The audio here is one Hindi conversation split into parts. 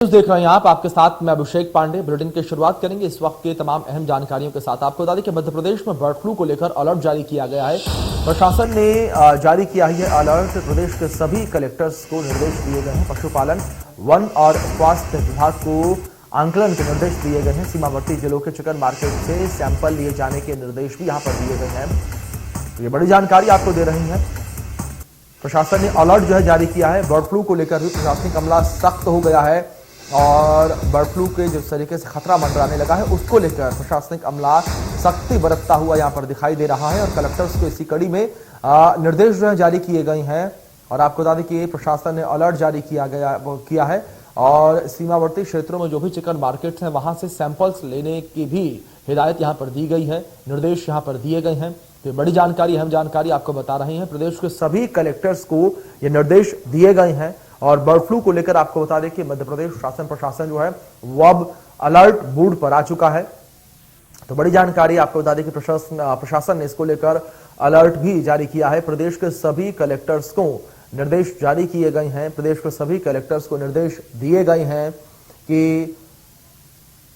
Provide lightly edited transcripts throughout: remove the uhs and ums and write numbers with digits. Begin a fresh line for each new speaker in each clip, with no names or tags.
न्यूज़ देख रहे हैं आप, आपके साथ मैं अभिषेक पांडे। बुलेटिन की शुरुआत करेंगे इस वक्त के तमाम अहम जानकारियों के साथ। आपको बता दें कि मध्य प्रदेश में बर्ड फ्लू को लेकर अलर्ट जारी किया गया है। प्रशासन ने जारी किया है अलर्ट। प्रदेश के सभी कलेक्टर्स को निर्देश दिए गए हैं। पशुपालन, वन और स्वास्थ्य विभाग को आंकलन के निर्देश दिए गए हैं। सीमावर्ती जिलों के चिकन मार्केट से सैंपल लिए जाने के निर्देश भी यहाँ पर दिए गए हैं। तो ये बड़ी जानकारी आपको दे रही है। प्रशासन ने अलर्ट जो है जारी किया है। बर्ड फ्लू को लेकर भी प्रशासनिक अमला सख्त हो गया है और बर्ड फ्लू के जिस तरीके से खतरा मंडराने लगा है उसको लेकर प्रशासनिक अमला सख्ती बरतता हुआ यहां पर दिखाई दे रहा है और कलेक्टर्स को इसी कड़ी में निर्देश जो है जारी किए गए हैं। और आपको बता दें कि प्रशासन ने अलर्ट जारी किया है और सीमावर्ती क्षेत्रों में जो भी चिकन मार्केट हैं वहां से सैंपल्स लेने की भी हिदायत यहां पर दी गई है, निर्देश यहां पर दिए गए हैं। तो बड़ी जानकारी, अहम जानकारी आपको बता रहे हैं। प्रदेश के सभी कलेक्टर्स को ये निर्देश दिए गए हैं और बर्ड फ्लू को लेकर आपको बता दें कि मध्य प्रदेश शासन प्रशासन जो है वो अब अलर्ट मोड पर आ चुका है। तो बड़ी जानकारी आपको बता दें कि प्रशासन ने इसको लेकर अलर्ट भी जारी किया है। प्रदेश के सभी कलेक्टर्स को निर्देश जारी किए गए हैं। प्रदेश के सभी कलेक्टर्स को निर्देश दिए गए हैं कि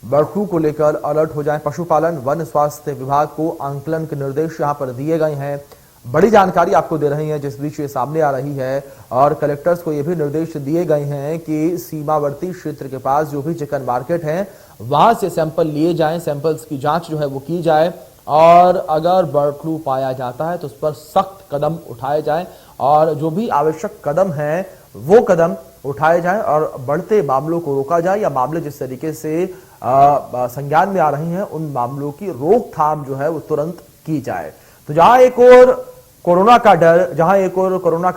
बर्ड फ्लू को लेकर अलर्ट हो जाए। पशुपालन, वन स्वास्थ्य विभाग को आंकलन के निर्देश यहां पर दिए गए हैं। बड़ी जानकारी आपको दे रही है जिस बीच ये सामने आ रही है और कलेक्टर्स को ये भी निर्देश दिए गए हैं कि सीमावर्ती क्षेत्र के पास जो भी चिकन मार्केट है वहां से सैंपल लिए जाएं, सैंपल्स की जांच जो है वो की जाए और अगर बर्ड फ्लू पाया जाता है तो उस पर सख्त कदम उठाए जाएं और जो भी आवश्यक कदम है वो कदम उठाए जाएं और बढ़ते मामलों को रोका जाए या मामले जिस तरीके से संज्ञान में आ रही हैं उन मामलों की रोकथाम जो है वो तुरंत की जाए। तो जहां एक और कोरोना का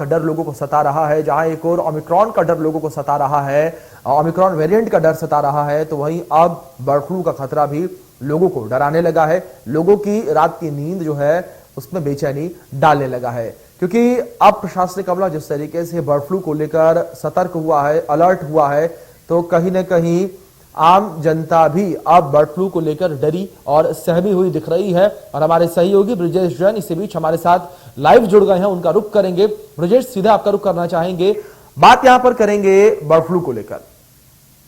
डर लोगों को सता रहा है, जहां एक और ओमिक्रॉन का डर लोगों को सता रहा है, ओमिक्रॉन वेरिएंट का डर सता रहा है, तो वहीं अब बर्ड फ्लू का खतरा भी लोगों को डराने लगा है। लोगों की रात की नींद जो है उसमें बेचैनी डालने लगा है क्योंकि अब प्रशासनिक अमला जिस तरीके से बर्ड फ्लू को लेकर सतर्क हुआ है, अलर्ट हुआ है, तो कहीं ना कहीं आम जनता भी अब बर्ड फ्लू को लेकर डरी और सहमी हुई दिख रही है। और हमारे सहयोगी ब्रजेश जैन इसी बीच हमारे साथ लाइव जुड़ गए हैं, उनका रुख करेंगे। ब्रजेश, सीधे आपका रुख करना चाहेंगे, बात यहां पर करेंगे बर्ड फ्लू को लेकर।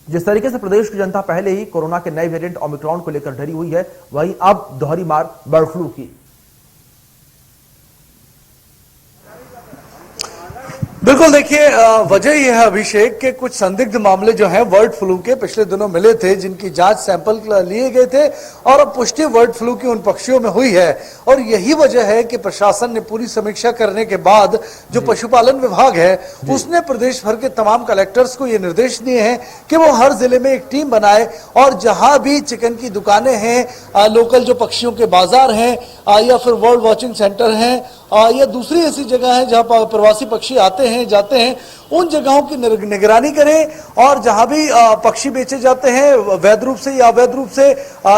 जिस तरीके से प्रदेश की जनता पहले ही कोरोना के नए वेरिएंट ओमिक्रॉन को लेकर डरी हुई है, वहीं अब दोहरी मार बर्ड फ्लू की।
बिल्कुल, देखिए वजह यह है अभिषेक के कुछ संदिग्ध मामले जो हैं बर्ड फ्लू के पिछले दिनों मिले थे जिनकी जांच सैंपल लिए गए थे और अब पुष्टि बर्ड फ्लू की उन पक्षियों में हुई है। और यही वजह है कि प्रशासन ने पूरी समीक्षा करने के बाद जो पशुपालन विभाग है उसने प्रदेश भर के तमाम कलेक्टर्स को ये निर्देश दिए हैं कि वो हर जिले में एक टीम बनाए और जहां भी चिकन की दुकानें हैं, लोकल जो पक्षियों के बाजार हैं या फिर बर्ड वॉचिंग सेंटर हैं या दूसरी ऐसी जगह है जहां प्रवासी पक्षी आते हैं जाते हैं, उन जगहों की निगरानी करें और जहां भी पक्षी बेचे जाते हैं वैध रूप से या अवैध रूप से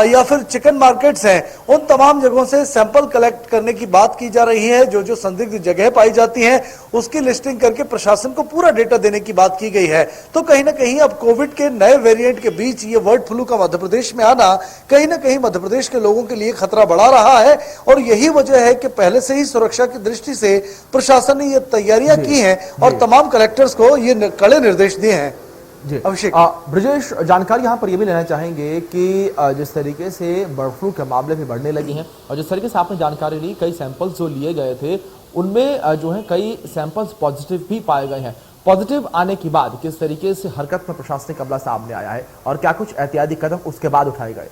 या फिर चिकन मार्केट्स हैं, उन तमाम जगहों से सैंपल कलेक्ट करने की बात की जा रही है। जो जो संदिग्ध जगह पाई जाती हैं उसकी लिस्टिंग करके प्रशासन को पूरा डेटा देने की बात की गई है। तो कहीं ना कहीं अब कोविड के नए वेरिएंट के बीच ये बर्ड फ्लू का मध्य प्रदेश में आना कहीं ना कहीं मध्य प्रदेश के लोगों के लिए खतरा बढ़ा रहा है और यही वजह है कि पहले से ही सुरक्षा की दृष्टि से प्रशासन ने ये तैयारियां की हैं और तमाम कलेक्टर्स को ये कड़े निर्देश दिए हैं।
अभिषेक, ब्रजेश, जानकारी यहां पर यह भी लेना चाहेंगे कि जिस तरीके से बर्ड फ्लू के मामले भी बढ़ने लगे हैं और जिस तरीके से आपने जानकारी ली, कई सैंपल्स जो लिए गए थे उनमें जो है कई सैंपल्स पॉजिटिव भी पाए गए हैं। पॉजिटिव आने के बाद किस तरीके से हरकत में प्रशासनिक अमला सामने आया है और क्या कुछ एहतियाती कदम उसके बाद उठाए गए?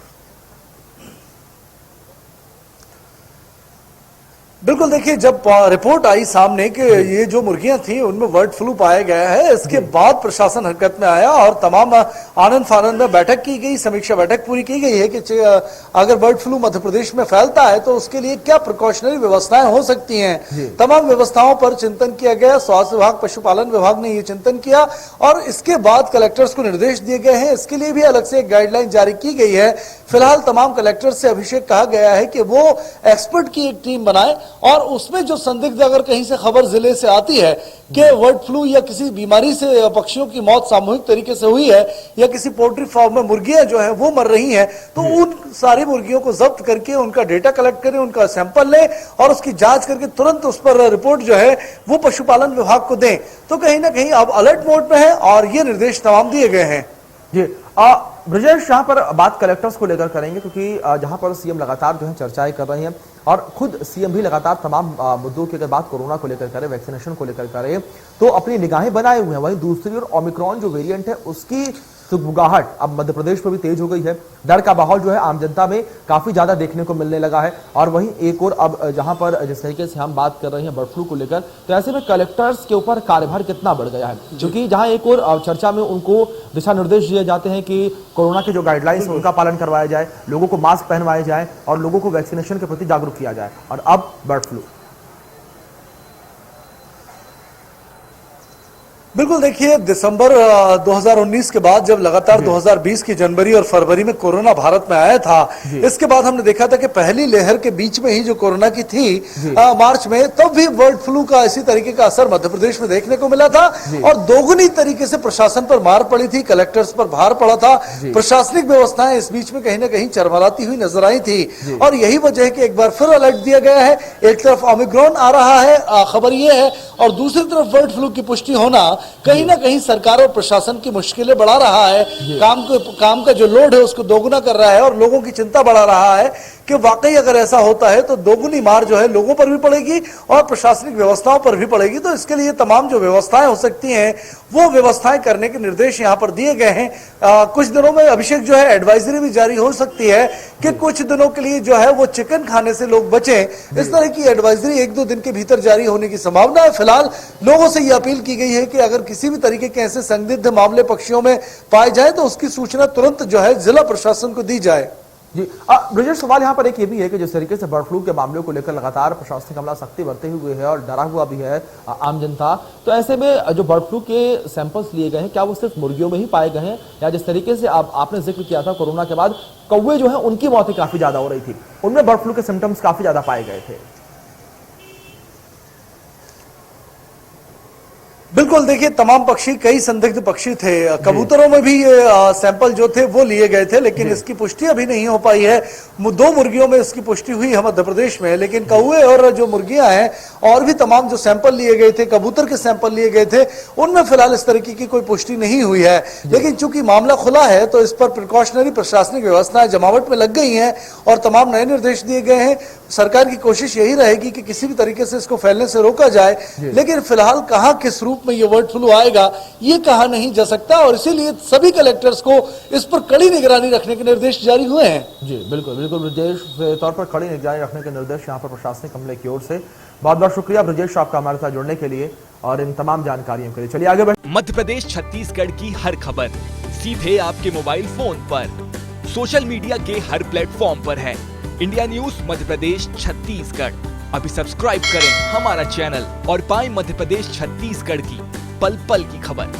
बिल्कुल, देखिए जब रिपोर्ट आई सामने कि ये जो मुर्गियां थी उनमें बर्ड फ्लू पाया गया है, इसके बाद प्रशासन हरकत में आया और तमाम आनंद फानंद में बैठक की गई, समीक्षा बैठक पूरी की गई है कि अगर बर्ड फ्लू मध्य प्रदेश में फैलता है तो उसके लिए क्या प्रिकॉशनरी व्यवस्थाएं हो सकती हैं। तमाम व्यवस्थाओं पर चिंतन किया गया। स्वास्थ्य विभाग, पशुपालन विभाग ने ये चिंतन किया और इसके बाद कलेक्टर्स को निर्देश दिए गए हैं। इसके लिए भी अलग से एक गाइडलाइन जारी की गई है। फिलहाल तमाम कलेक्टर से अभिषेक कहा गया है कि वो एक्सपर्ट की एक टीम बनाए और उसमें जो संदिग्ध अगर कहीं से खबर जिले से आती है कि बर्ड फ्लू या किसी बीमारी से पक्षियों की मौत सामूहिक तरीके से हुई है या किसी पोल्ट्री फार्म में मुर्गियां जो है वो मर रही हैं, तो उन सारी मुर्गियों को जब्त करके उनका डेटा कलेक्ट करें, उनका सैंपल लें और उसकी जांच करके तुरंत उस पर रिपोर्ट जो है वो पशुपालन विभाग को दें। तो कहीं ना कहीं अब अलर्ट मोड में है और ये निर्देश तमाम दिए गए हैं।
जी ब्रजेश, यहाँ पर बात कलेक्टर्स को लेकर करेंगे क्योंकि जहाँ पर सीएम लगातार जो है चर्चाएं कर रहे हैं और खुद सीएम भी लगातार तमाम मुद्दों की अगर बात कोरोना को लेकर करें, वैक्सीनेशन को लेकर करें तो अपनी निगाहें बनाए हुए हैं। वहीं दूसरी ओर ओमिक्रॉन जो वेरिएंट है उसकी सुगबुगाहट अब मध्य प्रदेश में भी तेज हो गई है। डर का माहौल जो है आम जनता में काफी ज्यादा देखने को मिलने लगा है। और वहीं एक और अब जहां पर जिस तरीके से हम बात कर रहे हैं बर्ड फ्लू को लेकर, तो ऐसे में कलेक्टर्स के ऊपर कार्यभार कितना बढ़ गया है, क्योंकि जहां एक और चर्चा में उनको दिशा निर्देश दिए जाते हैं कि कोरोना के जो गाइडलाइंस है उनका पालन करवाया जाए, लोगों को मास्क पहनवाए जाए और लोगों को वैक्सीनेशन के प्रति जागरूक किया जाए, और अब बर्ड फ्लू।
बिल्कुल, देखिए दिसंबर 2019 के बाद जब लगातार 2020 की जनवरी और फरवरी में कोरोना भारत में आया था, इसके बाद हमने देखा था कि पहली लहर के बीच में ही जो कोरोना की थी मार्च में, तब भी बर्ड फ्लू का इसी तरीके का असर मध्य प्रदेश में देखने को मिला था और दोगुनी तरीके से प्रशासन पर मार पड़ी थी, कलेक्टर्स पर भार पड़ा था। प्रशासनिक व्यवस्थाएं इस बीच में कहीं ना कहीं चरमराती हुई नजर आई थी और यही वजह है कि एक बार फिर अलर्ट दिया गया है। एक तरफ ओमिक्रॉन आ रहा है, खबर यह है, और दूसरी तरफ बर्ड फ्लू की पुष्टि होना कहीं ना कहीं सरकार और प्रशासन की मुश्किलें बढ़ा रहा है। काम का जो लोड है उसको दोगुना कर रहा है और लोगों की चिंता बढ़ा रहा है कि वाकई अगर ऐसा होता है तो दोगुनी मार जो है लोगों पर भी पड़ेगी और प्रशासनिक व्यवस्थाओं पर भी पड़ेगी। तो इसके लिए तमाम जो व्यवस्थाएं हो सकती हैं वो व्यवस्थाएं करने के निर्देश यहां पर दिए गए हैं। कुछ दिनों में अभिषेक जो है एडवाइजरी भी जारी हो सकती है कि कुछ दिनों के लिए जो है वो चिकन खाने से लोग बचें। इस तरह की एडवाइजरी 1-2 दिन के भीतर जारी होने की संभावना है। फिलहाल लोगों से यह अपील की गई है कि अगर किसी भी तरीके के ऐसे संदिग्ध मामले पक्षियों में पाए जाए तो उसकी सूचना तुरंत जो है जिला प्रशासन को दी जाए।
जी ब्रजेश, सवाल यहाँ पर एक ये भी है कि जिस तरीके से बर्ड फ्लू के मामलों को लेकर लगातार प्रशासनिक अमला सख्ती बरते हुए है और डरा हुआ भी है आम जनता, तो ऐसे में जो बर्ड फ्लू के सैंपल्स लिए गए हैं क्या वो सिर्फ मुर्गियों में ही पाए गए हैं, या जिस तरीके से आपने जिक्र किया था कोरोना के बाद कौवे जो है उनकी मौतें काफी ज्यादा हो रही थी, उनमें बर्ड फ्लू के सिम्टम्स काफी ज्यादा पाए गए थे?
बिल्कुल, देखिए तमाम पक्षी, कई संदिग्ध पक्षी थे। कबूतरों में भी ये सैंपल जो थे वो लिए गए थे, लेकिन इसकी पुष्टि अभी नहीं हो पाई है। 2 मुर्गियों में इसकी पुष्टि हुई है मध्य प्रदेश में, लेकिन कौवे और जो मुर्गियां हैं और भी तमाम जो सैंपल लिए गए थे, कबूतर के सैंपल लिए गए थे, उनमें फिलहाल इस तरीके की कोई पुष्टि नहीं हुई है। लेकिन चूंकि मामला खुला है तो इस पर प्रिकॉशनरी प्रशासनिक व्यवस्थाएं जमावट में लग गई हैं और तमाम नए निर्देश दिए गए हैं। सरकार की कोशिश यही रहेगी कि किसी भी तरीके से इसको फैलने से रोका जाए, लेकिन फिलहाल कहां किस रूप में ये बर्ड फ्लू आएगा ये कहा नहीं जा सकता और इसीलिए सभी कलेक्टर्स को इस पर कड़ी निगरानी रखने के निर्देश जारी हुए हैं।
जी बिल्कुल बिल्कुल ब्रजेश, तौर पर कड़ी निगरानी रखने के निर्देश यहाँ पर प्रशासनिक अमले की ओर से। बहुत बहुत शुक्रिया ब्रजेश आपका हमारे साथ जुड़ने के लिए और इन तमाम जानकारियों के लिए। चलिए आगे बढ़े।
मध्य प्रदेश छत्तीसगढ़ की हर खबर सीधे आपके मोबाइल फोन पर, सोशल मीडिया के हर प्लेटफॉर्म पर है। इंडिया न्यूज मध्य प्रदेश छत्तीसगढ़, अभी सब्सक्राइब करें हमारा चैनल और पाएं मध्य प्रदेश छत्तीसगढ़ की पल पल की खबर।